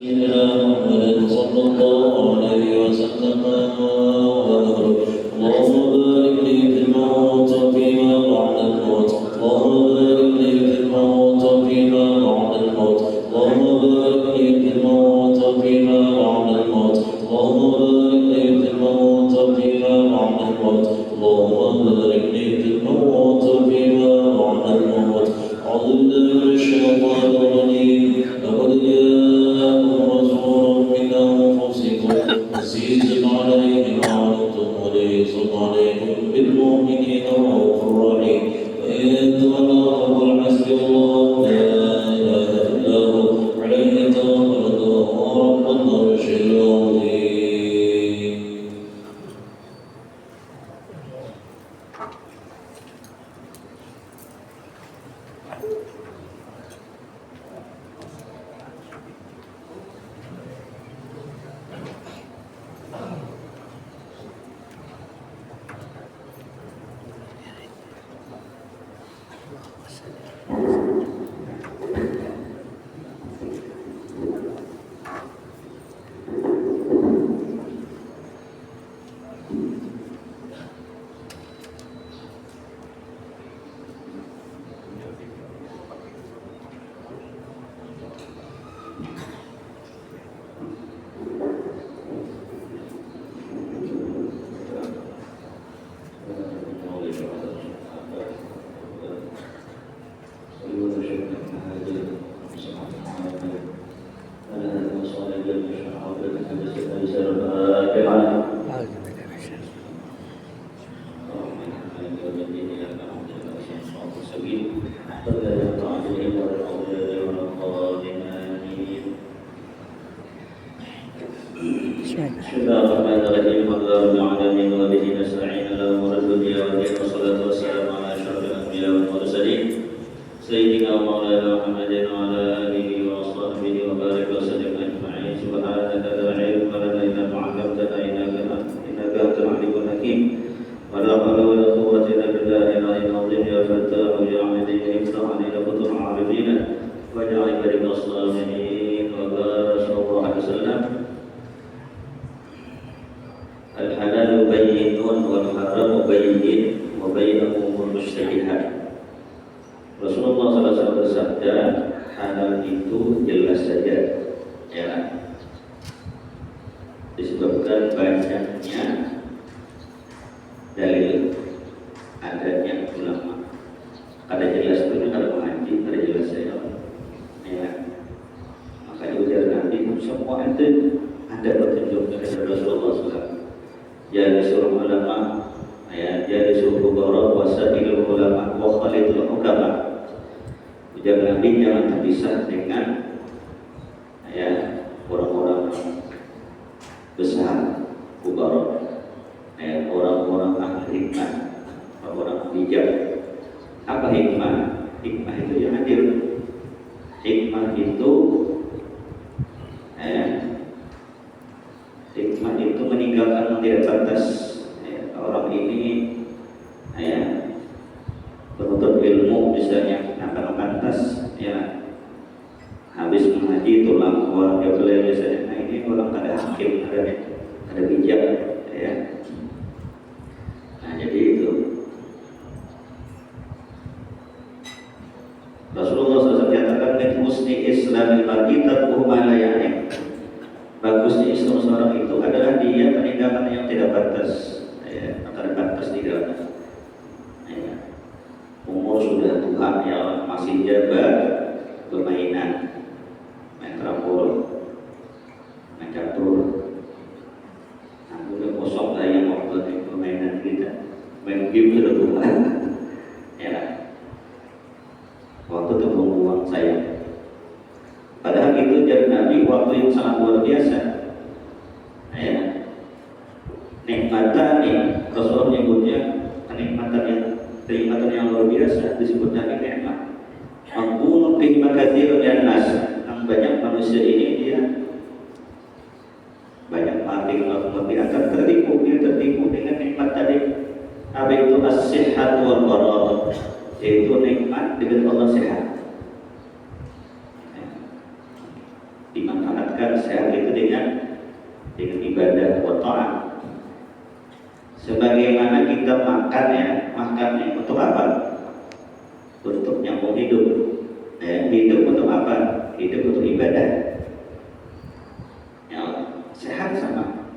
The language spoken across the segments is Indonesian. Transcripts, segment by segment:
سيدنا محمد صلى الله عليه وسلم ونور اللهم بارك لي في الموت فيما بعد الموت اللهم بارك لي في الموت فيما بعد الموت اللهم بارك لي في الموت فيما بعد الموت اللهم بارك لي في الموت فيما بعد الموت اللهم بارك لي في الموت فيما بعد الموت أعوذ بالله من الشيطان الرجيم لقد جاءكم رسول من أنفسكم عزيز عليه ما عنتم حريص عليكم بالمؤمنين رؤوف رحيم وإن تولوا فقل حسبي الله لا إله إلا هو عليه توكلت وهو رب العرش العظيم. Bismillahirrahmanirrahim. Alhamdulillahirabbil alamin wa bihi nasta'in ala umuri dunya wa din. Wassalatu wassalamu ala asyrafil anbiya'i wal mursalin sayyidina wa maulana Muhammadin wa ala alihi wa sahbihi wa barik wa sallim ajma'in. Subhanaka la ilma lana illa ma 'allamtana innaka antal alimul hakim. Wa la hawla wa la quwwata illa billahi al-'aliyyil 'azhim. Ya fattahu ya 'alim iftah 'alaina futuh 'arifina waj'al barik as-salihin wa sallallahu alaihi wasallam. Al-halalu bayyinun wal haramu bayyin wa bainahum mushtabihat. Rasulullah SAW bersabda, halal itu jelas saja, ya, disebabkan banyaknya dalil, adanya ulama. Ada jelas itu kalau mengaji, ada jelas saya, ya. Maka diujar Nabi, semua itu ada petunjuk dari Rasulullah SAW. Ya disuruh ulama, ya disuruh kubara, wasailul ulama, wa khalidul hukama. Ujar Nabi jangan terpisah dengan ya orang-orang besar, kubara, ya orang-orang ahli hikmah, orang bijak. Apa hikmah? Hikmah itu yang adil. Hikmah itu hikmah itu meninggalkan yang tidak pantas. Orang ini penuntut ilmu misalnya akan pantas, ya, habis mengaji tulang keluar dia beli misalnya. Nah ini orang ada hakim, ada bijak, ya. Nah jadi itu Rasulullah SAW katakan min husni islamil mar'i tarkuhu ma la ya'ni. Bagusnya Islam seorang itu adalah dia meninggalkan yang tidak pantas, ya, antara pantas tidak. Ya. Umur sudah Tuhan yang masih jabat permainan, main trampol, main catur. Nah, udah kosong lah yang waktu permainan kita, main game sudah Tuhan. Ya, waktu itu membuang saya. Padahal itu dari Nabi waktu yang sangat luar biasa. Ya. Nikmatan nih, Rasulullah menyebutnya kenikmatan yang luar biasa, disebut Nabi nikmat. Ampun nikmat katsir dan nas. Yang banyak manusia ini dia banyak mati akan tertipu, dia tertipu dengan nikmat tadi. Apa itu as-sihhat wal faragh? Yaitu nikmat dengan Allah sehat. dimanfaatkan sehat itu dengan ibadah wa ta'ah. Sebagaimana kita makan ya, makannya untuk apa? Untuk nyambung hidup. Hidup untuk apa? Hidup untuk ibadah. Ya, sehat sama.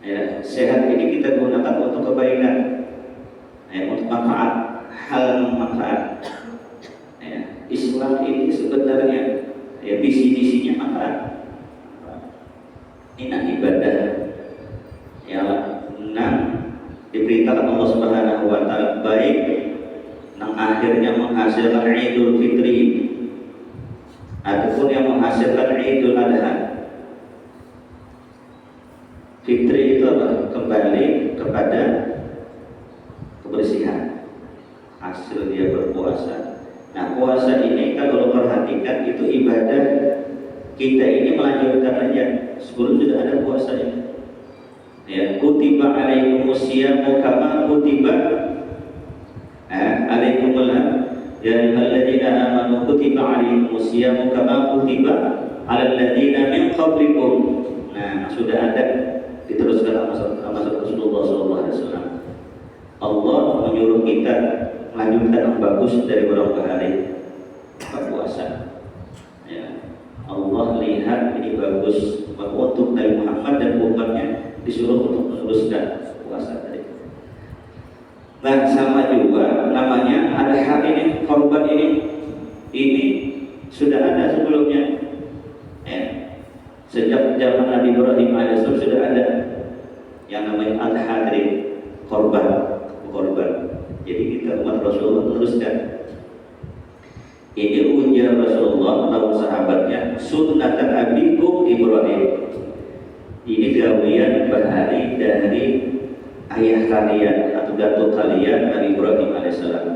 Ya, sehat ini kita gunakan untuk kebaikan, untuk manfaat, hal manfaat. Ya, Islam ini sebenarnya visi-misinya manfaat. Ini ibadah. Ya, diberitakan Allah Subhanahu wa taala baik yang akhirnya menghasilkan Idul Fitri ataupun yang menghasilkan Idul Adha. Fitri itu apa? Kembali kepada kebersihan hasil dia berpuasa. Nah, puasa ini kalau perhatikan itu ibadah kita ini melanjutkan aja sebelum sudah ada puasa ini. Ya, kutiba alaikumus syiyamu kama kutiba alaikumul ya ayyuhalladzina amanu kutiba alaikumus syiyamu kama kutiba alal ladzina min qablikum. Nah, sudah ada diteruskan sama Rasulullah SAW. Allah menyuruh kita melanjutkan yang bagus dari beberapa hari puasa. Ya, Allah lihat ini bagus bahwa untuk Nabi Muhammad dan umatnya disuruh untuk meneruskan puasa tadi. Nah, sama juga namanya ada hal ini, korban ini sudah ada sebelumnya. Sejak zaman Nabi Ibrahim AS sudah ada yang namanya al-hadri, korban. Jadi kita umat Rasulullah meneruskan. Ini ujar Rasulullah lawan sahabatnya, sunnatan abikum Ibrahim. Ini gawian bahari dari ayah kalian atau datuk kalian Nabi Ibrahim alaihissalam.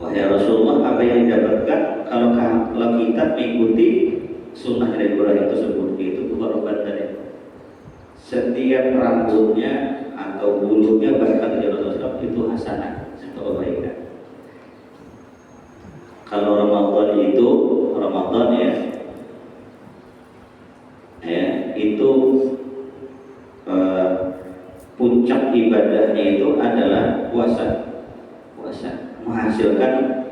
Wahai Rasulullah, apa yang didapatkan kalau kita mengikuti sunnah dari Ibrahim tersebut, itu korban tadi. Setiap rambutnya atau bulunya bahkan dari Rasulullah itu hasanah atau kebaikan. Kalau Ramadan itu puncak ibadahnya itu adalah puasa menghasilkan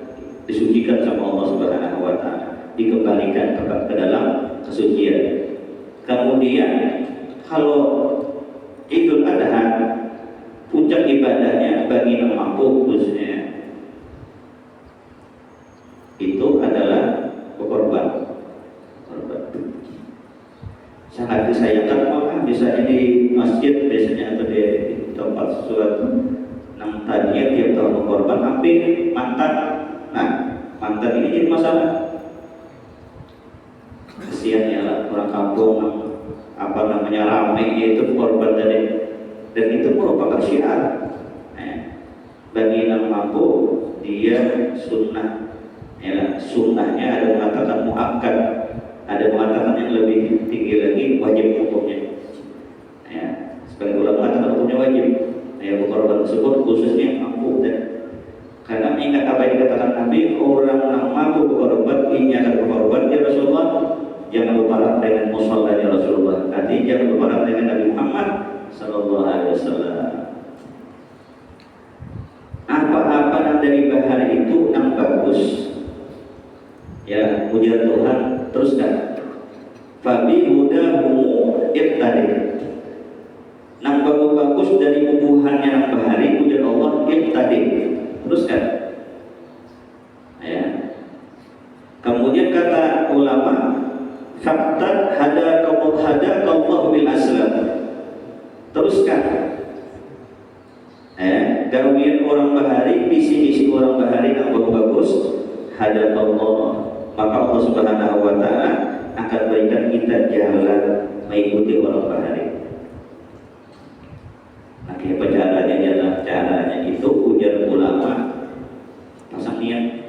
disucikan sama Allah Subhanahu wa taala, dikembalikan ke dalam kesucian. Kemudian kalau Idul Adha, puncak ibadahnya bagi yang mampu khususnya itu adalah berkorban. Sangat disayangkan maka misalnya di masjid biasanya atau di tempat suatu nang tadinya tiap tahun berkorban hampir mantan. Nah, mantan ini jadi masalah. Kesian ya lah orang kampung ramai itu korban tadi, dan itu merupakan syiar. Bagi yang mampu dia sunnah. Sunnahnya ada mengatakan muakkad, ada mengatakan yang lebih tinggi lagi wajib hukumnya. Sebagai ulama mengatakan hukumnya wajib. Berkorban tersebut khususnya mampu, dan karena ingat apa yang dikatakan Nabi, orang yang mampu berkorban ini akan berkorban ya Rasulullah. Jangan berparak dengan musalla ya Rasulullah. Nanti jangan berparak dengan Nabi Muhammad Sallallahu Alaihi Wasallam. Apa-apa yang dari bahari itu yang bagus. Ya, puja Tuhan, teruskan. Fabi hudahu iqtadi. Yang bagus-bagus dari bubuhannya yang bahari, puja Allah iqtadi. Teruskan. Kemudian kata ulama, faktat hadakallahu bil aslam. Teruskan. Gawian orang bahari, visi-misi orang bahari yang bagus, hadakallah. Maka Allah Subhanahu wa taala akan berikan kita jalan mengikuti orang bahari. Nah, caranya itu ujar ulama pasang niat.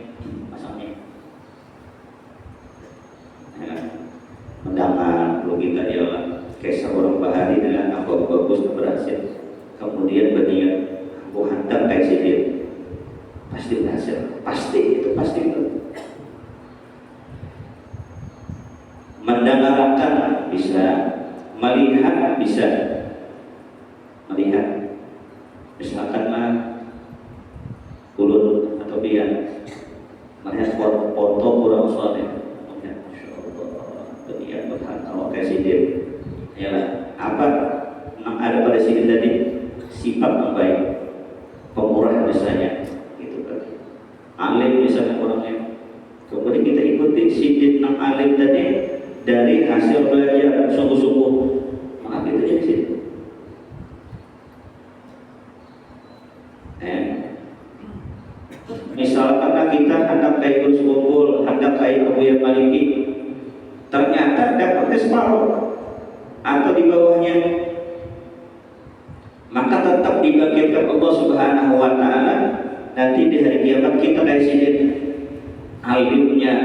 Mendangan kalau kita ialah kisah orang bahari dengan apa bagus berhasil, kemudian berniat aku hantar kayak sihir, pasti berhasil, pasti itu. mendengarkan bisa, melihat bisa. Melihat misalkanlah ulun atau dia melihat foto kurang soleh, melihat Masya Allah dia berhak kalau kayak sidir ya apa memang ada pada sidir tadi sifat yang baik, pemurah misalnya gitu kan, alim misalnya orangnya, kemudian kita ikuti sidir yang alim tadi dari hasil belajar sungguh-sungguh, maka kita jadi sidir. Misalkan kita hendak kayak Gus Kumpul, hendak kayak Abu Yang Maliki, ternyata dapatnya separuh atau di bawahnya, maka tetap dibangkitkan Allah Subhanahu Wa Taala nanti di hari kiamat kita kayak sidir, alimnya,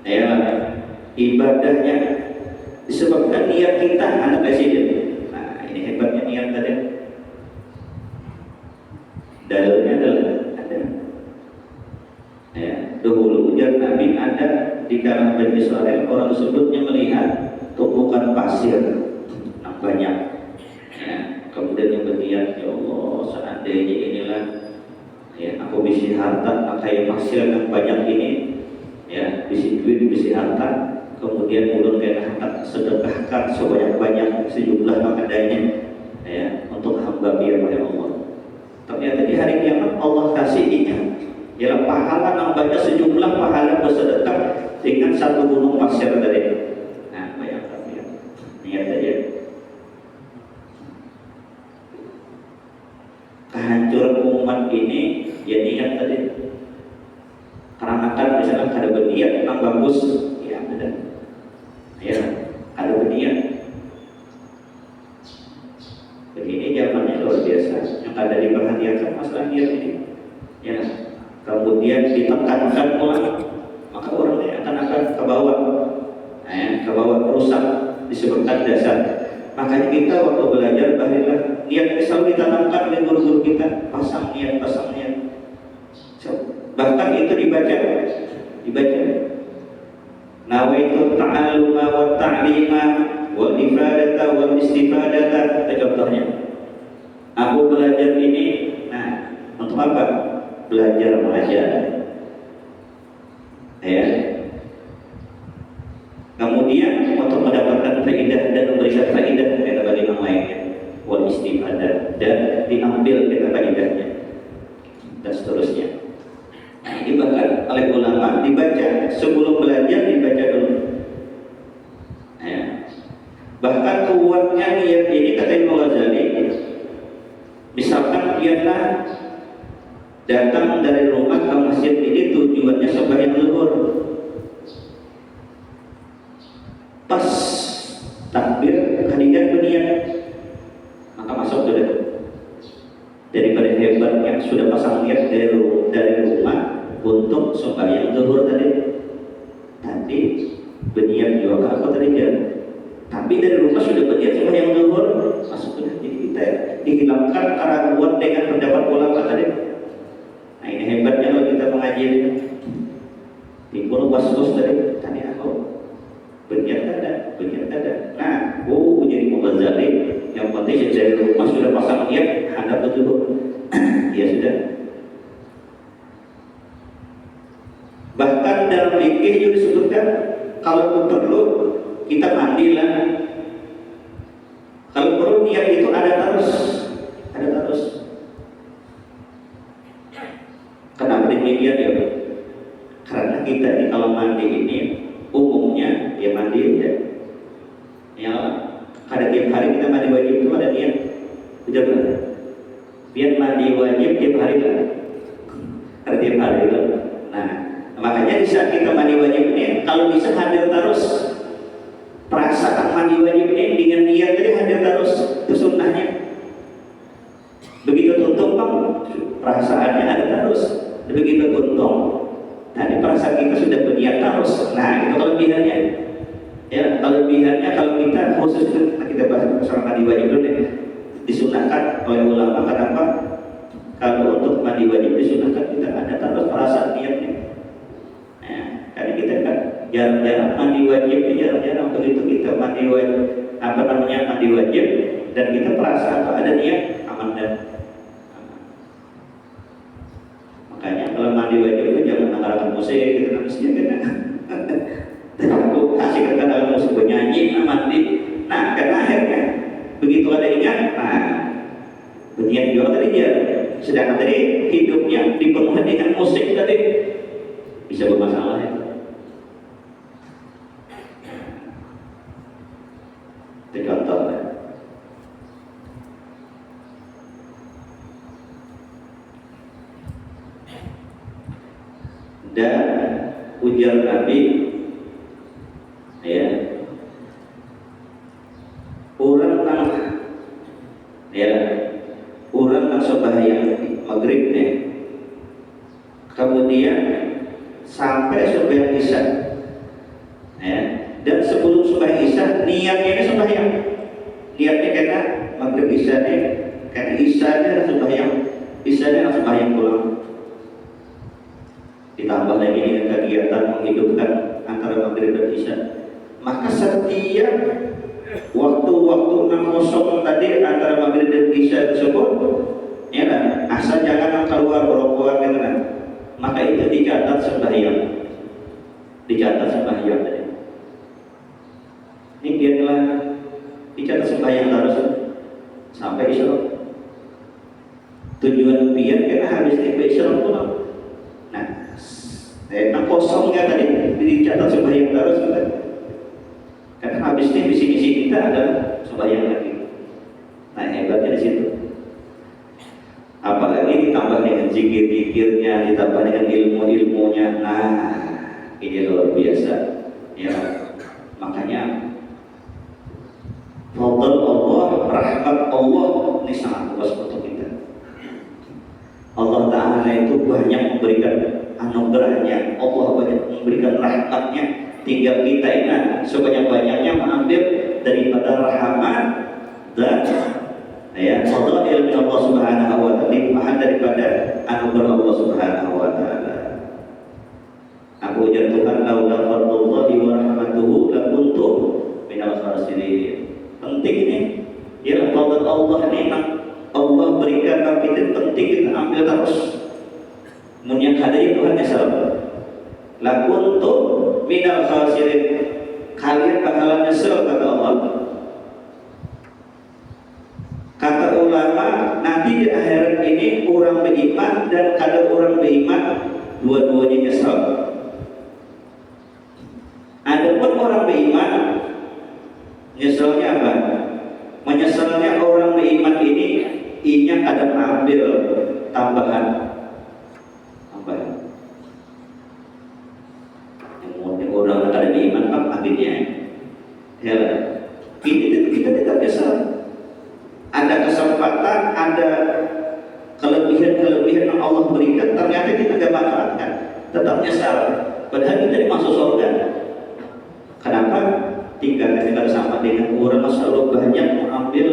ya, ibadahnya, disebabkan niat kita hendak kayak sidir. Nah ini hebatnya niat tadi. Dalilnya adalah ada. Ya, dahulu ujar Nabi ada di kalangan Bani Israel orang tersebutnya melihat tumpukan pasir yang banyak. Ya, kemudian yang berniat, ya Allah seandainya inilah ya aku bisi harta kayak pasir yang banyak ini, ya bisi duit bisi harta, kemudian ulun kayak harta sedekahkan sebanyak-banyak sejumlah makadanya ya untuk hamba biar ya Allah. Ternyata di hari kiamat Allah kasih ini ialah pahala yang banyak sejumlah pahala bersedekah dengan satu gunung pasir tadi. Nah, bayangkan ya, niat saja. Kehancuran umat ini ya niat tadi. Karena kan misalnya ada berniat yang bagus, ya benar. Ya, ada berniat. Begini zamannya luar biasa. Yang ada diperhatikan masalah niat ini. Ya. Kemudian ditekankan pula, maka orangnya akan ke bawah, ke bawah rusak disebabkan dasar. Makanya kita waktu belajar bahwa niat selalu ditanamkan oleh guru-guru kita, pasang niat. Bahkan itu dibaca. Nawaitu ta'alluma wa ta'lima wal ifadata wal istifadata. Contohnya, aku belajar ini, nah untuk apa? Belajar mengajar, ya. Kemudian untuk mendapatkan faedah dan memberikan faedah kepada bagi yang lainnya, wal istifadah dan diambil kita faedahnya dan seterusnya. Nah, ini bahkan oleh ulama dibaca sebelum belajar, dibaca dulu. Ya. Bahkan kuatnya niat ini kata Imam Ghazali, misalkan dialah datang dari rumah ke masjid ini tujuannya sembahyang zuhur, pas takbir kandidat berniat, maka masuk sudah. Daripada hebatnya sudah pasang niat dari rumah untuk sembahyang zuhur tadi berniat juga apa tadi ya, tapi dari rumah sudah berniat sembahyang zuhur, masuk sudah. Jadi kita dihilangkan keraguan dengan pendapat ulama tadi. Nah ini hebatnya kalau kita mengaji timbul was-was tadi aku berniat ada. Nah, jadi Ghazali yang penting dari rumah sudah pasang niat hadap betul. Ya sudah. Bahkan dalam fikih juga disebutkan kalau perlu kita mandilah. Kalau perlu niat itu ada terus. Kenapa demikian ya? Karena kita ini kalau mandi ini umumnya ya mandi aja. Ya, kada tiap hari kita mandi wajib itu ada niat. Betul kan? Biar mandi wajib tiap hari kan? Kada tiap hari kan? Nah, makanya di saat kita mandi wajib ini kalau bisa hadir terus. Perasaan mandi wajib ini dengan niat jadi hadir terus, itu sunnahnya. Begitu tuntung bang, perasaannya ada terus. Begitu tuntung, tadi perasaan kita sudah berniat terus. Nah itu kelebihannya. Ya kelebihannya kalau kita khusus kita bahas masalah mandi wajib dulu deh. Disunahkan oleh ulama kenapa? Kalau untuk mandi wajib disunahkan kita ada terus perasaan niatnya. Nah, karena kita kan jarang-jarang mandi wajib, jarang-jarang wajib dan kita perasaan ada niat aman dan aman. Makanya kalau mandi wajib itu jangan mengarahkan musik gitu kan mestinya kena. Aku kasih kata musik bernyanyi mandi. Nah karena akhirnya begitu ada ingat, nah berniat juga tadi dia. Sedangkan tadi hidupnya dipenuhi dengan musik tadi bisa bermasalah ya. Itu contoh ya. Dan ujar Nabi ya, orang nang ya orang nang sembahyang maghrib nih, kemudian sampai sembahyang isya ya, dan sebelum sembahyang isya niatnya ini sembahyang, niatnya karena maghrib isya nih, karena isyanya sembahyang, isyanya sembahyang pulang, ditambah lagi dengan kegiatan menghidupkan antara maghrib dan isya, maka setiap waktu-waktu 6 tadi antara maghrib dan isya tersebut ya kan, asal jangan keluar keluar gitu kan, maka itu dicatat sembahyang, dicatat sembahyang tadi. Ini biarlah dicatat sembahyang terus sampai isya. Tujuan biar karena habis itu isya pulang. Nah, kosongnya tadi dicatat sembahyang terus kan. Karena habis ini misi-misi kita ada sembahyang lagi. Nah hebatnya di situ. Apalagi ditambah dengan zikir-zikirnya, ditambah dengan ilmu-ilmunya. Nah ini luar biasa. Ya, makanya fadl Allah, rahmat Allah ini sangat luas untuk kita. Allah Ta'ala itu banyak memberikan anugerahnya, Allah banyak memberikan rahmatnya. Tinggal kita ingat sebanyak-banyaknya mengambil daripada rahmat dan ya fadhil min Allah Subhanahu wa ta'ala, limpahan daripada anugerah Allah Subhanahu wa ta'ala. Aku ujar Tuhan, laula fadlullahi wa rahmatuhu lakuntu minal khasirin. Penting ini ya, fadl Allah nikmat Allah berikan, tapi itu penting kita ambil terus. Mun yang hadiri Tuhan Yesus lakuntu minal khasirin, kalian bakalan nyesel kata Allah. Kata ulama, nanti di akhirat ini orang beriman dan kada orang beriman dua-duanya nyesel. Adapun orang beriman nyeselnya apa? Menyesalnya orang beriman ini inya kada mengambil tambahan. Yang orang kada beriman apa ambilnya? Ya, ini kita tidak bisa. Ada kesempatan, ada kelebihan-kelebihan yang Allah berikan, ternyata kita tidak manfaatkan, tetap nyesal. Padahal kita dimasuk surga. Kenapa? Tinggal sama dengan orang selalu banyak mengambil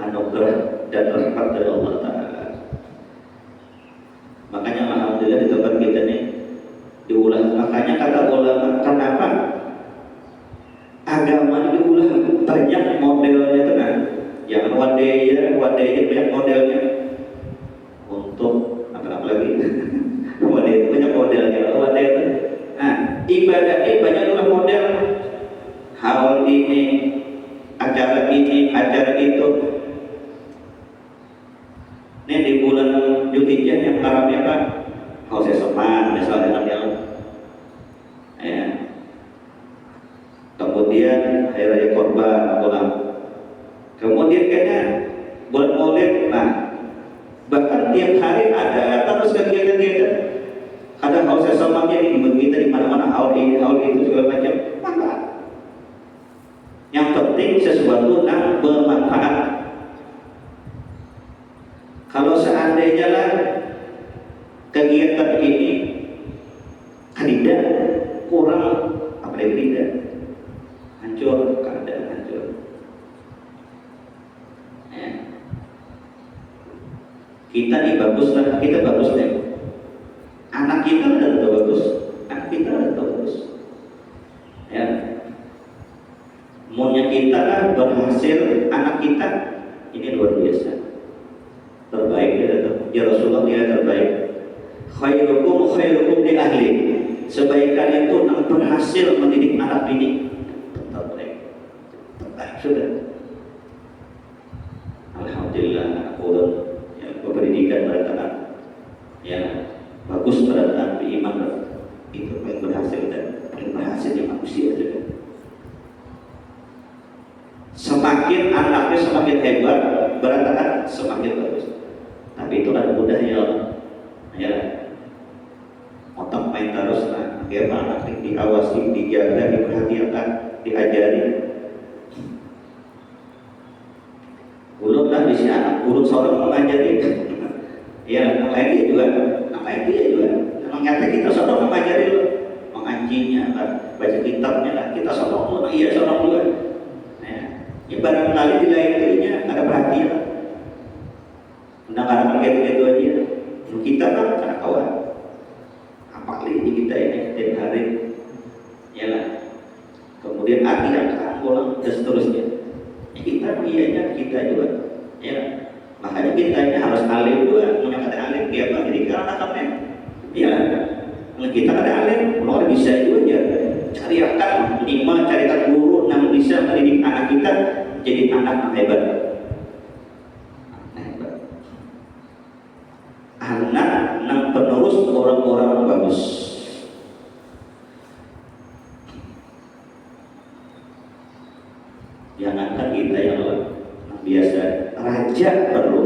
anugerah dan rahmat dari Allah Ta'ala. Makanya alhamdulillah di tempat kita nih diulang. Makanya kata ulama, kenapa agama diulang banyak modelnya tenang. Jangan wadai banyak modelnya untuk apa lagi? Wadai itu banyak modelnya. Wadai itu, nah ibadah ini banyak juga model. Hal ini, acara itu. Ini di bulan Dzulhijjah yang haramnya apa? Hausa Soman, misalnya yang ya. Kemudian hari raya Korban pulang. Kemudian kayaknya bulan Maulid, nah bahkan tiap hari ada terus kegiatan-kegiatan. Ada Hausa Somannya di kita di mana-mana, haul ini, haul itu segala macam. Maka yang penting sesuatu yang bermanfaat. Kalau seandainya lah kegiatan ini tidak kurang, apa yang tidak hancur, keadaan hancur. Ya. Kita nih bagus lah, kita bagus deh. Anak kita udah bagus, anak kita udah bagus. Ya. maunya kita lah berhasil, anak kita ini luar biasa terbaik ya Rasulullah, dia terbaik. Khairukum khairukum li ahli, sebaik kalian itu yang berhasil mendidik anak ini terbaik sudah. Alhamdulillah anak ulun yang berpendidikan berantakan ya bagus berantakan beriman itu paling berhasil dan paling berhasil di manusia juga. Semakin anaknya semakin hebat berantakan semakin bagus, tapi itu ada mudahnya ya otak main terus lah ya, anak diawasi, dijaga, diperhatikan, diajari. Ulun lah di sini anak ulun seorang mengajari ya, namanya dia juga ternyata kita seorang mengajari lo, mengajinya kan, baca kitabnya lah, kita seorang iya seorang juga ya, barangkali di lain dirinya ada perhatian kadang-kadang kayak begitu aja. Kita kan karena kawan apa ini kita ini tiap hari ya lah, kemudian hati akan pulang dan seterusnya ya, kita iya kita juga ya, makanya kita ini harus alim juga, punya kata alim dia apa jadi karena kami ya kita kata alim kalau bisa juga ya carikan lima, carikan guru yang bisa mendidik anak kita jadi anak yang hebat. Anak yang penerus orang-orang bagus. Jangankan kita yang biasa, raja perlu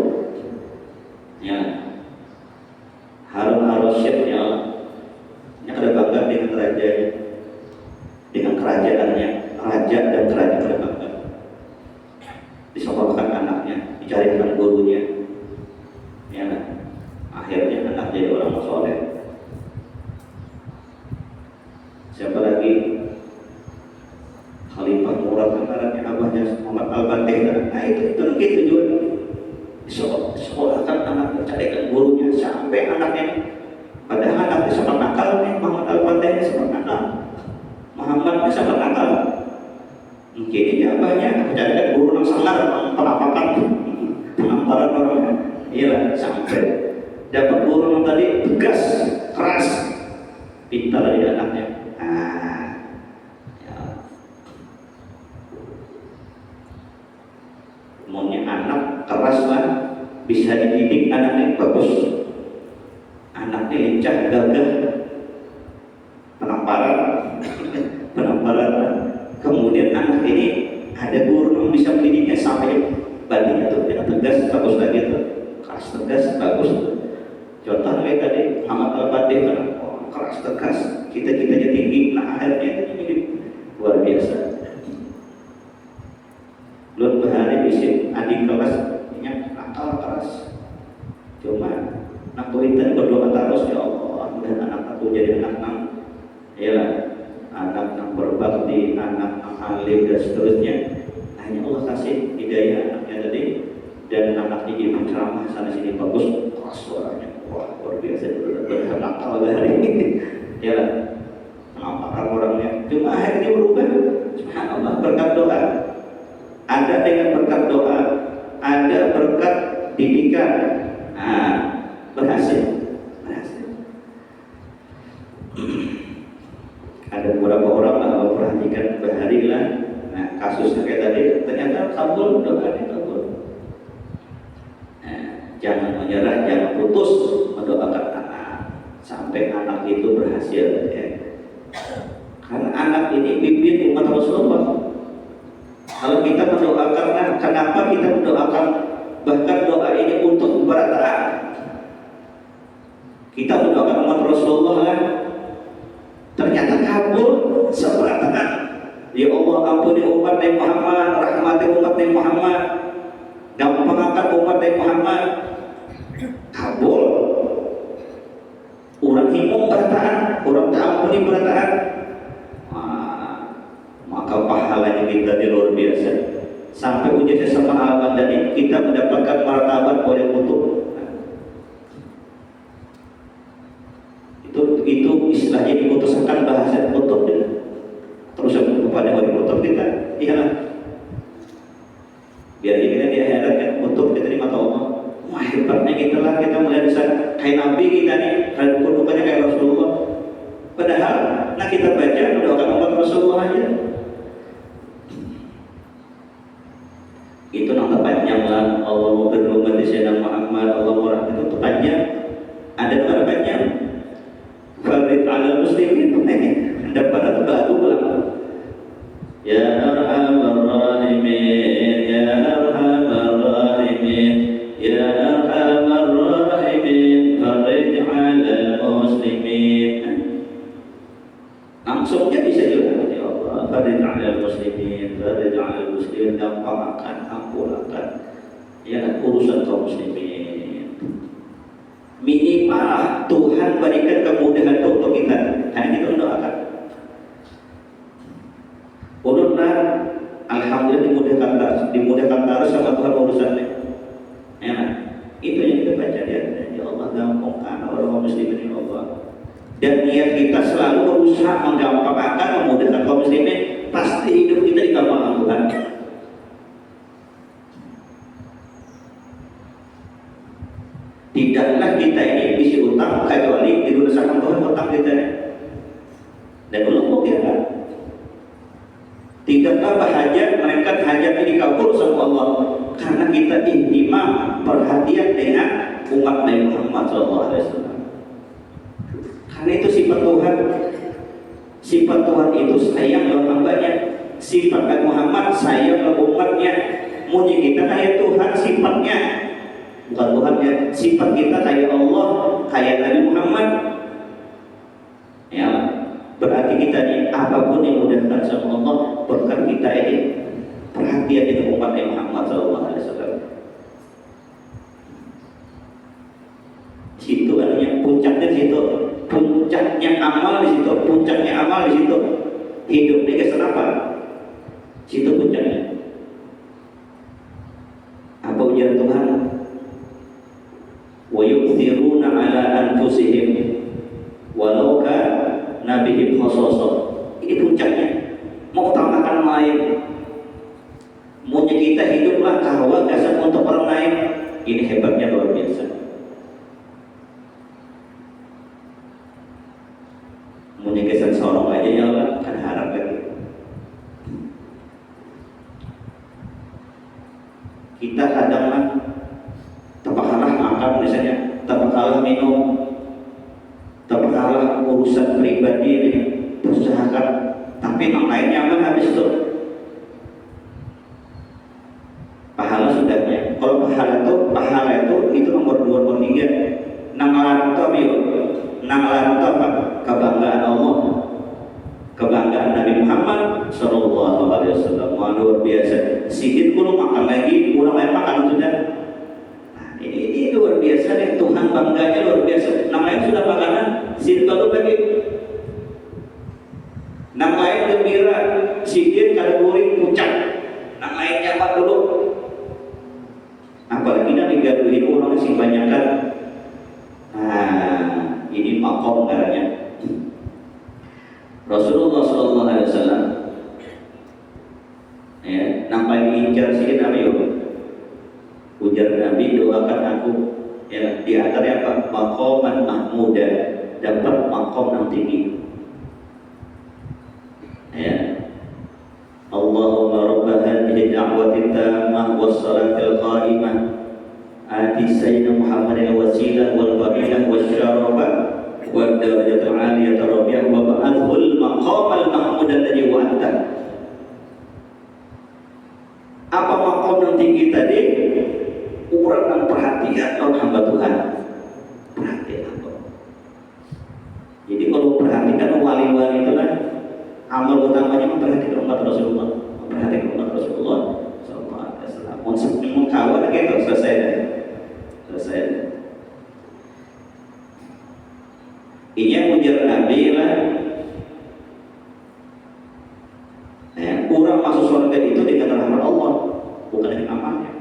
ya, Harun al-Rasyid ya, yang ada bangga dengan rajanya, dengan kerajaannya, raja dan kerajaan ada bangga, disekolahkan anaknya, dicarikan gurunya ya, akhirnya anak jadi orang soleh. Siapa lagi? Khalifah Murad antaranya abahnya Muhammad Al-Fatih. Nah itu gitu juga. Sekolahkan anaknya, carikan gurunya sampai anaknya. Padahal anaknya sempat nakal nih, Muhammad Al-Fatih sempat nakal, Muhammadnya sempat nakal. Mungkin ini abahnya carikan guru yang sangar, penampakan, penamparan orangnya. Iya sampai dapat guru yang tadi tegas, keras, pintar dari anaknya. Maunya anak keras lah, bisa dididik anaknya bagus, anaknya lincah, gagah, penamparan. Kemudian anak ini ada guru yang bisa mendidiknya sampai bandingnya tuh dengan tegas, bagus lagi tuh, keras tegas, bagus. Contoh kayak tadi Muhammad Al-Fatih kan keras tegas, kita-kitanya tinggi, nah akhirnya ini luar biasa. Lun bahari bisik adik kelasnya nakal keras, cuma nak kuitan berdoa terus ya Allah, dan anak aku jadi anak nang, ya anak nang berbakti, anak nang alim dan seterusnya. Hanya Allah kasih hidayah anaknya tadi, dan anaknya jadi ceramah sana sini bagus, keras suaranya, wah luar biasa, benar nakal bahari ini, ya menampakkan orangnya. Cuma akhirnya berubah, subhanallah berkat doa. Ada dengan berkat doa, ada berkat didikan, berhasil. Ada beberapa orang kalau perhatikan bahari lah, nah kasusnya kayak tadi ternyata kabul, doanya kabul. Jangan menyerah, jangan putus mendoakan anak sampai anak itu berhasil. Ya. Karena anak ini pimpin umat Rasulullah. Kalau kita mendoakan, kenapa kita mendoakan bahkan doa ini untuk keberatan? Kita mendoakan umat Rasulullah kan, ternyata kabul seberatan. Ya Allah ampuni umat Nabi Muhammad, rahmati umat Nabi Muhammad, gampangkan umat Nabi Muhammad. Kabul. Orang himung berataan, orang tak ampuni berataan. Maka pahalanya kita di luar biasa. Sampai ujian sama Al-Bandani kita mendapatkan martabat oleh kutub. Itu istilahnya diputuskan bahasa kutub. Terus kepada wali kutub kita, iya Ya Arhamar Rahimin, Ya Arhamar Rahimin, Ya Arhamar Rahimin, farij 'alal muslimin. Langsungnya bisa juga, ya Allah, farij 'alal muslimin, farij 'alal muslimin, gampangkan, ampunkan ya urusan kaum muslimin. Minimal Tuhan berikan kemudahan untuk kita. Hanya kita mendoakan. Ulunlah, alhamdulillah dimudahkan terus sama Tuhan urusannya. Ya, itu yang kita baca di atas. Ya Allah, gampangkan orang muslimin, ya Allah. Dan niat kita selalu berusaha menggampangkan, memudahkan kaum muslimin. Pasti hidup kita digampangkan Tuhan. Tidaklah kita ini bisi utang kecuali dilunasakan Tuhan utang kita. Dan belum mungkin. Tidaklah berhajat melainkan hajatnya dikabul sama Allah karena kita intimah perhatian dengan umat Nabi Muhammad SAW. Karena itu sifat Tuhan. Sifat Tuhan itu sayang dengan hambanya. Sifat Nabi Muhammad sayang dengan umatnya. Maunya kita kayak Tuhan sifatnya. Bukan Tuhan ya, sifat kita kayak Allah, kayak Nabi Muhammad. Ya, berarti kita ini apapun yang mudahkan sama Allah, berkat kita ini perhatian dengan umat Nabi Muhammad SAW. Situ artinya puncaknya di situ, puncaknya amal di situ, puncaknya amal di situ. Hidup ini kesan apa? Situ puncaknya. Apa ujian Tuhan? Wa yu'thiruna ala anfusihim walau kana bihim khasasah. Ini puncaknya. Mau utamakan lain. Maunya kita hiduplah kahwa gasat untuk orang lain. Ini hebatnya luar biasa. Maunya kesan seorang aja ya Allah, kan harap lagi. Kita kadang-kadang terpakalah makan misalnya, terpakalah minum, terpakalah urusan pribadi ini berusahakan, tapi yang lain nyaman habis itu. Pahala sudahnya. Kalau pahala itu nomor 2, nomor 3. Nanglaran itu apa yuk? Nanglaran itu apa? Kebanggaan Allah, kebanggaan Nabi Muhammad Sallallahu Alaihi Wasallam. Luar biasa. Sedikit kurang makan lagi, kurang lain makan sudah. Ini luar biasa nih, Tuhan bangganya luar biasa. Yang lain sudah makanan, sedikit baru lagi. Yang lain gembira, sedikit kategori puncak. Yang lain nyaman dulu. Apalagi nanti gaduhin orang sih banyak kan. Nah, ini makom caranya. Rasulullah Sallallahu Alaihi Wasallam ya, nampak diincar sedikit apa yuk? Ujar Nabi, doakan aku ya, di antaranya apa? Maqaman mahmuda, dapat maqam yang tinggi. Ya. Allahumma rabb hadhihi da'wati tammah was salatil qa'imah ati sayyidina Muhammadin wasilah wal fadilah wasyarafah wad darajatul 'aliyah rabbiyah wa ba'athul maqamal mahmud alladhi wa'ata. Apa maqam yang tinggi tadi? Orang yang perhatian oleh hamba Tuhan, perhatian hamba. Jadi kalau perhatikan wali-wali itu kan amal utamanya memperhatikan umat Rasulullah, memperhatikan umat Rasulullah Sallallahu Alaihi Wasallam. Mau kawan gitu selesai. Ini ujar Nabi lah. Orang masuk surga itu dengan rahmat Allah, bukan dengan amalnya.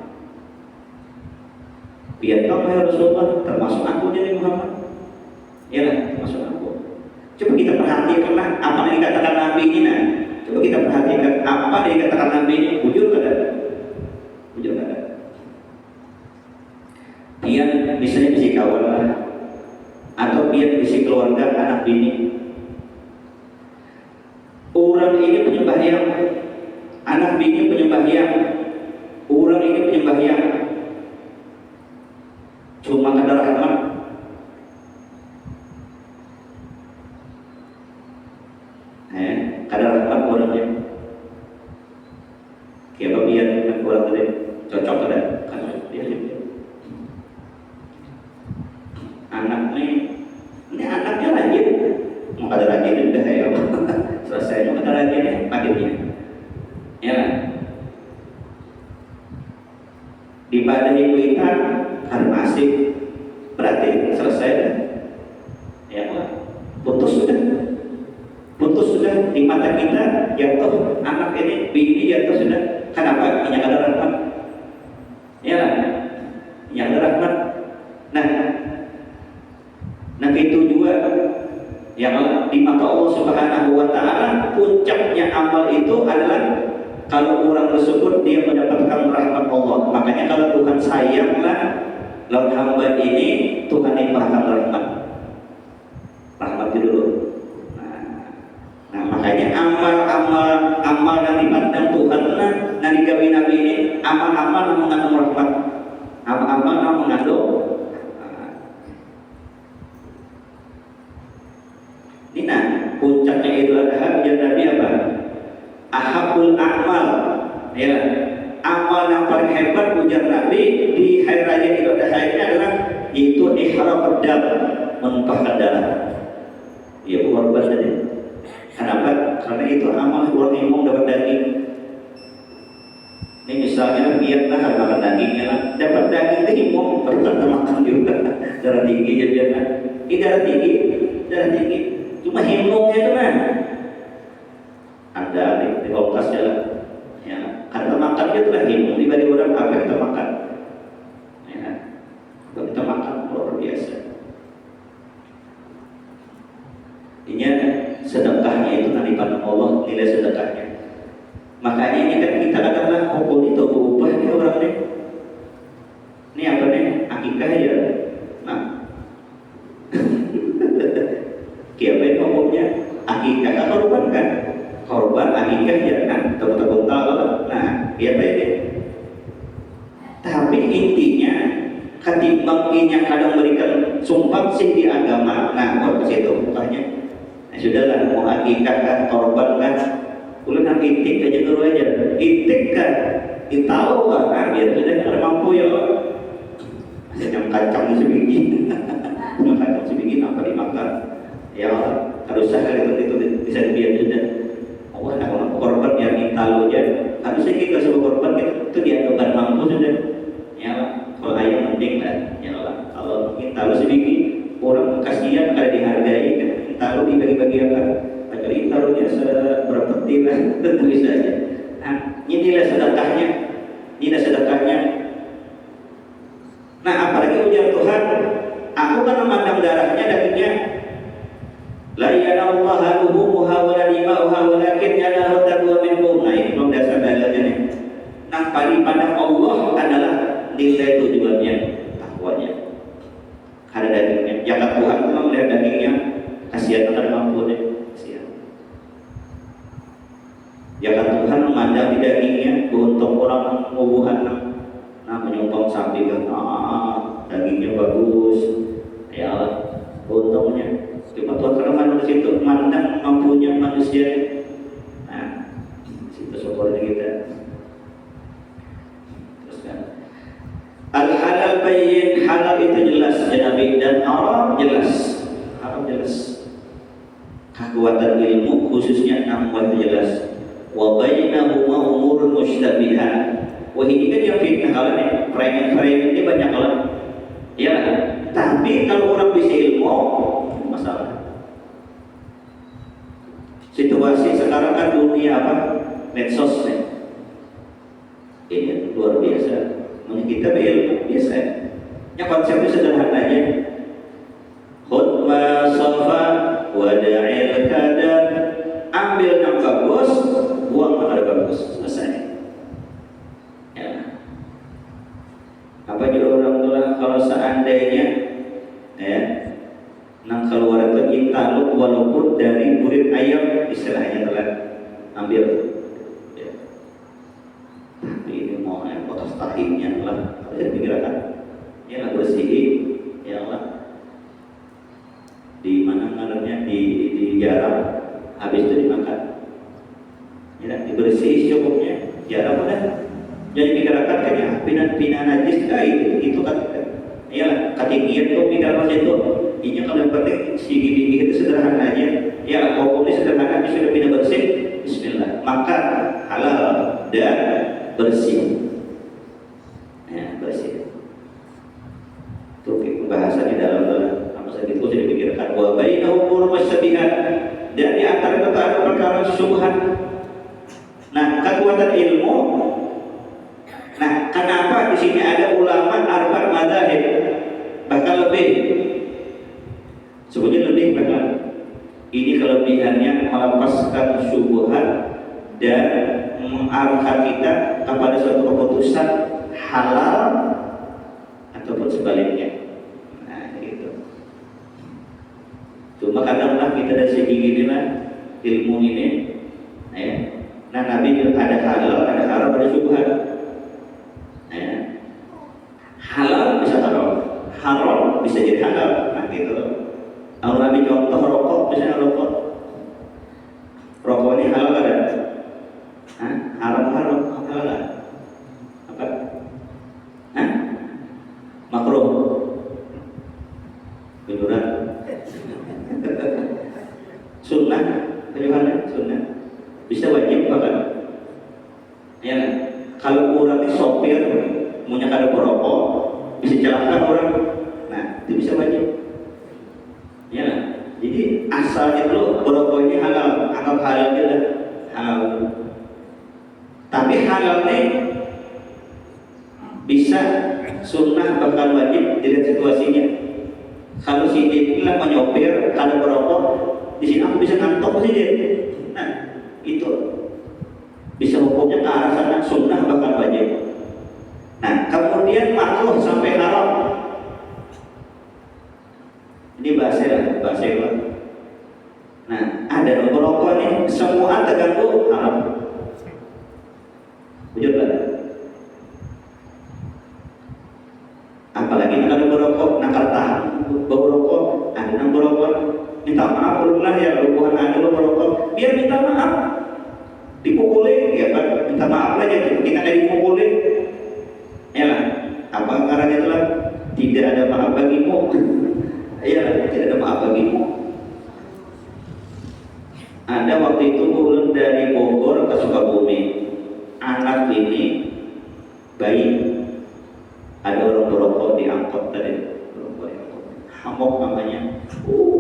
Biar kamu ya Rasulullah, termasuk aku jadi Muhammad. Ya lah, termasuk aku. Coba kita perhatikanlah apa yang dikatakan Nabi ini. Nah, coba kita perhatikan apa yang dikatakan Nabi ini. Jujur kada? Jujur kada? Dia misalnya bisa kawan lah, atau dia bisa keluarga anak bini. Orang ini penyembah yang, anak bini penyembah yang, orang ini penyembah yang. Cuma kadar rahmat. Kadar rahmat orangnya. lihat orang tadi cocok ada kan dia anak ini anaknya rajin mau ada rajin udah ya selesai mau ada rajinnya paketnya ya dipadahi kuitan karena asik berarti selesai dah ya putus sudah di mata kita jatuh anak ini bini jatuh sudah kenapa minyak ada rahmat ya lah minyak ada rahmat nah itu juga yang di mata Allah Subhanahu wa Ta'ala puncaknya amal itu adalah kalau orang tersebut dia mendapatkan rahmat Allah. Makanya kalau Tuhan sayanglah lawan hamba ini, Tuhan limpahkan rahmat itu dulu. Nah makanya amal yang dipandang Tuhan nah digawi Nabi ini amal-amal yang mengandung rahmat, amal-amal yang mengandung ini puncaknya itu adalah yang Nabi apa? Ahabul a'mal ya, amal yang paling hebat ujar Nabi di hari raya Idul Adha ini adalah itu ihraqud dam, menumpahkan darah ya korban tadi. Kenapa? Karena itu amal orang yang mau dapat daging. Ini misalnya biarlah makan dagingnya lah, dapat daging itu imam berkata makan juga darah tinggi ya biarlah ini darah tinggi cuma himungnya itu kan ada di kulkasnya lah ya karena makan itu lah himung dibanding orang apa kita makan ya kalau kita makan luar biasa ini sedekahnya itu nanti pada Allah nilai sedekahnya. Makanya ini kan kita adalah hukum itu berubah nih orang ini. Ini apa nih akikah ya nah kiapain hukumnya akikah kan korban kan korban akikah ya kan teman-teman tahu nah kiapa ini tapi intinya ketimbang ini kadang berikan sumpah sih di agama nah kalau ke situ bukannya nah, sudahlah mau akikah kan korban kan ulah nak itik aja dulu aja itik kan ditahu kan nah, biar sudah ada mampu ya yang kacang sebiji kacang sebiji apa dimakan ya harusnya kali itu bisa dibiar sudah Allah nak korban yang ditahu aja harusnya kita sebagai korban itu dianggap mampu sudah ya kalau ayam penting kan ya Allah kalau kita harus sebiji orang kasihan kalau dihargai kan taruh dibagi-bagi apa jadi taruhnya seberapa tilah tentu bisa aja nah inilah sedekahnya nah apalagi ujar Tuhan aku kan memandang darahnya dagingnya la yanallahu luhumuha wa la dima'uha walakin yanahu taqwa minkum nah itu dasar dalilnya nih nah paling pandang Allah adalah nilai tujuannya takwanya karena dagingnya jagat Tuhan memang melihat dagingnya kasihan akan mampu deh kasihan jagat Tuhan memandang di dagingnya untuk orang mengubuhan nah menyumbang sapi kan dagingnya bagus ya untungnya cuma Tuhan karena di situ mandang mampunya manusia nah situ syukurnya kita teruskan al halal bayyin halal itu jelas ya Nabi dan haram jelas kekuatan ilmu khususnya nampak jelas wa bainahuma umurun mushtabihat wah ini kan yang fitnah kalau nih frame ini banyak kalau ya tapi kalau orang bisa ilmu masalah situasi sekarang kan dunia apa medsos nih ini luar biasa kita berilmu biasa ya konsepnya sederhana aja khutbah safa wada'il kadar ambil yang bagus buang yang ada bagus selesai ya apa juga orang tua kalau seandainya ya nang keluar itu intaluk walaupun dari kulit ayam istilahnya telah ambil ya. Tapi ini mau yang kotak tahimnya lah bisa dipikirkan ya lah bersihin ya lah di mana ngarannya di jarang habis itu dimakan ya dibersih cukupnya jarang udah Jadi dikatakan kayaknya pina najis itu kan ya ketinggian tuh pikiran macam itu. Ini kalau yang penting si gigi itu sederhana aja. Ya pokoknya sederhana sudah pina bersih. Bismillah. Maka halal dan bersih. Ya bersih. Itu pembahasan di dalam apa saja itu sudah dipikirkan. Wa bainahum umurun mustabihat. Dan di antara itu ada perkara syubhat. Nah, kekuatan ilmu. Nah, kenapa di sini ada ulama arba' madzhab? Bahkan lebih. Sebutnya lebih bahkan. Ini kelebihannya melepaskan syubhat dan mengarahkan kita kepada suatu keputusan halal ataupun sebaliknya. Nah, gitu. Cuma kadang-kadang kita dari segi gini lah ilmu ini, ya. Nah, Nabi ada halal, ada haram, ada syubhat. Ya. Halal bisa haram bisa jadi halal. Nah, gitu. Kalau Nabi contoh rokok, misalnya rokok ini halal ada? Haram halal apa? Makruh, beneran. Sunnah, bagaimana? Sunnah. Bisa wajib bahkan. Ya, kalau orang ini sopir, punya kada perokok, bisa celaka orang. Nah, itu bisa wajib. Ya, jadi asalnya dulu perokok ini halal, anggap halal dia lah, halal. Tapi halalnya bisa sunnah bahkan wajib dilihat situasinya. Kalau si dia bilang menyopir, kada perokok, di sini aku bisa ngantuk sih dia. Nah, itu bisa hukumnya ke arah sana sunnah bahkan wajib. Nah, kemudian makruh sampai haram. Ini bahasa. Nah, ada rokok ini semua terganggu haram. Wujudlah. Apalagi kalau berokok, nakal tahan berokok, ada yang berokok, minta maaf ulanglah ya, lupakan ada lo berokok, biar minta maaf, dipukulin, ya kan, minta maaf aja, kita ada dipukulin, ya lah, apa karena itulah tidak ada maaf bagimu, ya lah, tidak ada maaf bagimu. Ada waktu itu ulun dari Bogor ke Sukabumi, anak ini bayi. Ada orang berokok di angkot tadi, hamok namanya.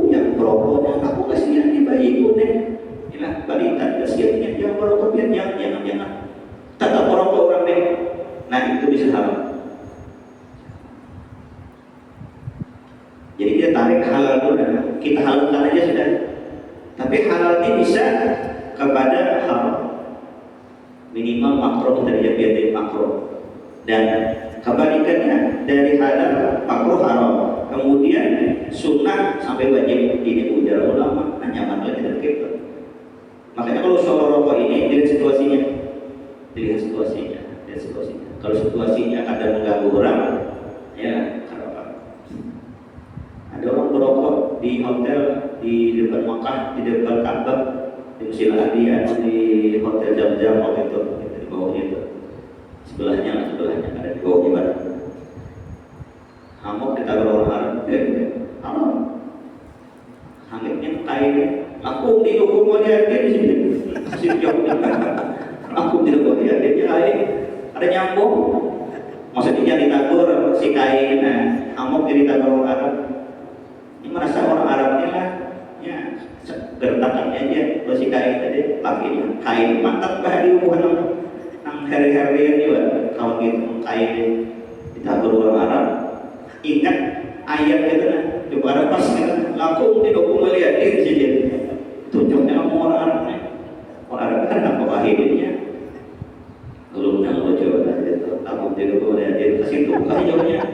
Yang berokoknya, aku kasihan nih bayiku nih. Inilah balita kasihannya, jangan berokok biar jangan. Tetap berokok orang nih. Nah, itu bisa halal. Jadi kita tarik halal dulu, kita halalkan aja sudah. Tapi halal ini bisa kepada haram. Minimal makruh tadi yang biar makruh. Dan kebalikannya dari halal makruh haram, kemudian sunnah sampai wajib. Ini ujar ulama, nyaman lagi dari kita. Makanya kalau soal rokok ini dilihat situasinya. Kalau situasinya ada mengganggu orang, ya apa? Ada orang berokok di hotel di depan Makkah, di depan Ka'bah, di Masjid Al-Adiyah, di hotel Jam-Jam waktu itu di bawahnya itu. Sebelahnya ada di bawah ibarat. Hamok kita orang Arab, haram. Hangitnya kain, aku di hukum dia di sini, sini jauh. Aku tidak boleh dia kain, ada nyambung. Maksudnya ditakur si kain, hamok ditakur orang Arab. Ini merasa orang Arabnya lah, ya gertakannya aja, kalau si kain tadi, lakinya kain mantap bah di hubungan. Hari-harian juga kalau gitu kain kita berulang Arab ingat ayat itu nah coba ada pas kan laku di dokumen lihat di sini tunjuknya orang Arab kan apa akhirnya belum nang coba itu laku di dokumen lihat kasih tuh kayaknya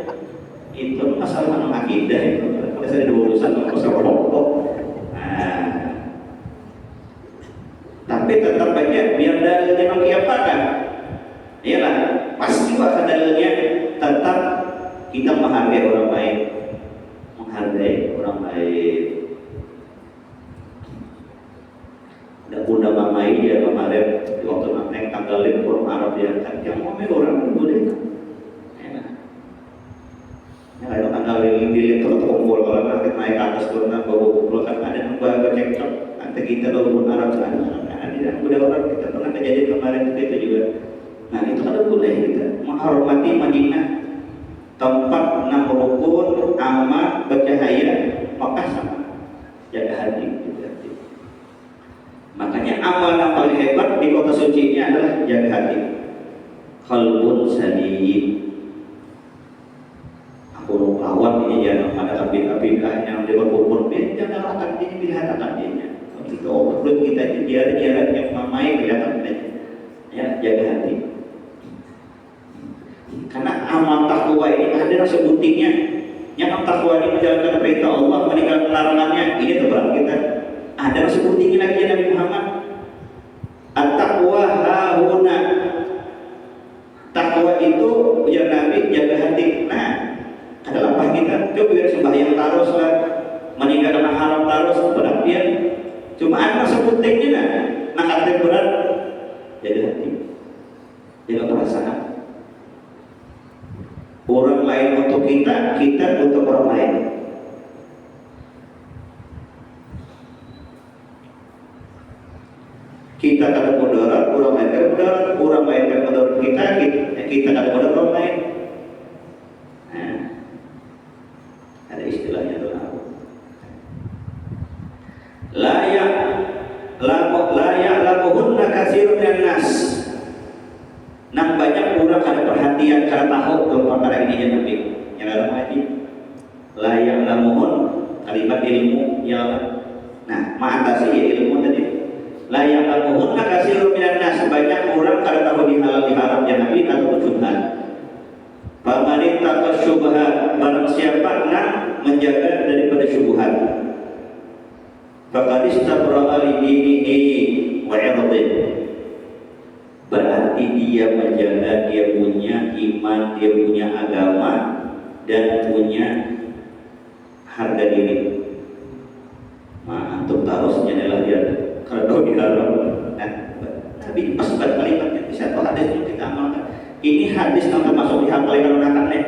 itu masalah akidah itu kalau saya ada urusan masalah pokok. Tapi tetap baik biar dalilnya mengkiapakan. Iyalah, pasti akan dalilnya tanggalin orang Arab yang kan yang mau orang boleh. Enak. Ya kalau tanggalin di terus kumpul kalau nanti naik ke atas karena bawa kan ada yang bawa cekcok. Nanti kita kalau orang Arab sana ada yang udah orang kita pernah kejadian kemarin itu juga. Nah itu kan boleh kita menghormati Madinah, tempat 6 rukun amat bercahaya, maka sama jaga hati. Makanya amal yang paling hebat di kota suci ini adalah jaga hati. Qalbun salim. Aku lawan ini jangan ada bid'ah yang dia berkumpul, jangan akan ini pilihan akan dia. Itu perlu kita jarak yang mamai kelihatan ya jaga hati. Karena amal takwa ini ada sebutingnya. Yang takwa ini menjalankan perintah Allah, meninggalkan larangannya. Ini terberat kita. Ada sebutingnya lagi Nabi Muhammad. At-taqwa hahuna. Takwa itu ya Nabi jaga hati. Nah, adalah apa kita? Coba biar sembahyang terus lah, meninggalkan haram terus, berat dia. Cuma ada sebutingnya nah kata berat jaga hati. Jaga perasaan. Orang lain untuk kita, kita untuk orang lain. Kita akan mudarat, orang lain akan mudarat, orang lain akan mudarat kita akan mudarat orang lain. Nah, ada istilahnya tuh. Layak lakuhunna katsirun minan nas. Nah banyak orang ada perhatian karena tahu kalau perkara ini yang penting. Yang dalam hati layak lamuhun kalimat ilmu ya. Nah mengatasi ya ilmu tadi. Layak lamuhun katsirun minan nas, banyak orang karena tahu di halal di haram yang nabi atau syubhat. Faman ittaqa syubhat, barang siapa nak menjaga daripada syubhat. Faqad istabra'a li dinihi wa 'irdihi. Berarti dia menjaga, dia punya iman, dia punya agama dan punya harga diri. Nah, antum tarusnya adalah dia kalau di haram. Nah, tapi pas kalimatnya bisa tuh hadis yang kita amalkan. Ini hadis yang termasuk di hafal kalau nakaknya.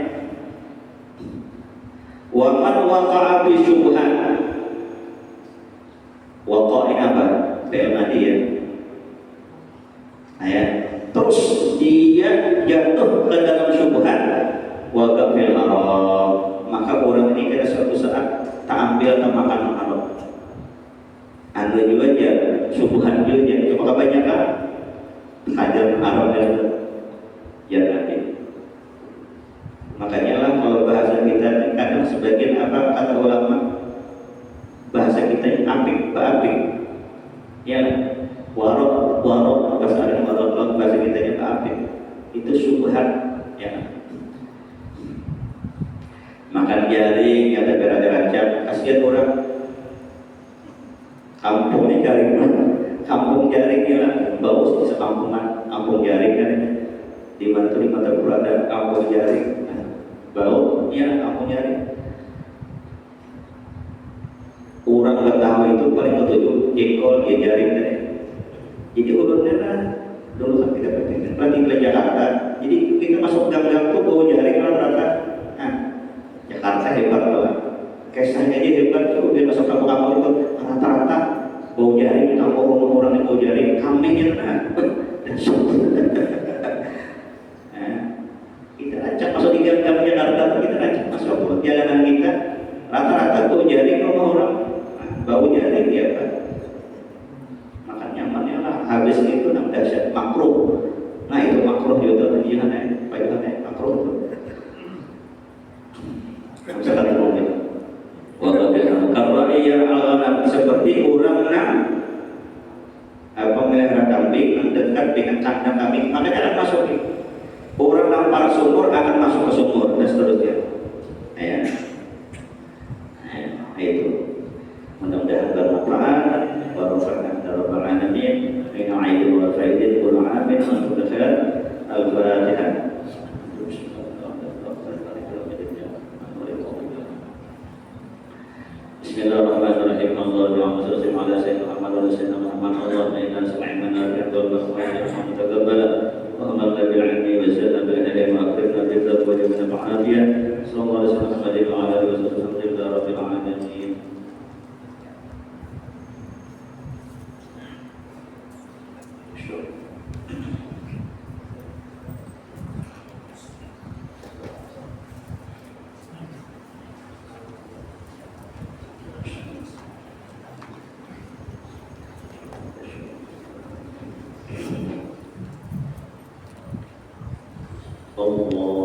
Wa man waqa'a fi syubhat. Waqa'i apa? Fi'il madhi ya. Ya. Terus dia jatuh ke dalam syubhat wa gafil haram, maka orang ini kena suatu saat tak ambil tak makan haram. Anda juga ya syubhat juga cuma kebanyakan hajar haram ya nanti. Makanya lah kalau bahasa kita kadang sebagian apa kata ulama bahasa kita ini apik ya. Warok bahasa ada warok bahasa kita yang apik itu syubhat ya. Makan jaring ada berancam kasihan orang kampung ini jaring kampung jaring ya bau di sekampungan kampung jaring kan di mana tuh di mata berada kampung jaring bau ya kampung jaring. Orang Betawi itu paling ketujuh jengkol dia jaring tadi. Jadi ulunnya dulu kan kita pergi ke Jakarta. Jadi kita masuk gang-gang tuh bawa jaring rata-rata. Nah, Jakarta hebat banget. Kesannya aja hebat tuh dia masuk kampung-kampung itu rata-rata bawa jaring, kampung orang yang bawa jaring, kambingnya nah. Nah, kita acak masuk di gang-gang Jakarta, kita acak masuk jalanan kita rata-rata bawa jaring rumah orang, bawa jaring ya kan. Nyamannya lah habis itu nam dahsyat makruh. Nah itu makruh juga tadi payuhannya makruh itu. Misalkan mungkin. Kalau ia al-ghanam seperti orang nak memelihara kambing mendekat dengan kandang kambing, maka akan masuk. Orang nampar sumur akan masuk ke sumur dan seterusnya. Ya. Nah itu. Mudah-mudahan bermanfaat. Warahmatullahi wabarakatuh. Inna aidil wa faidil kullu amin wa kullu khair. Al-Fatihah. Bismillahirrahmanirrahim. Allahumma shalli ala sayyidina Muhammad wa ala sayyidina Muhammad. Allahumma inna nas'aluka al-ilma an-nafi'a wal 'ilma an-nafi'a. الله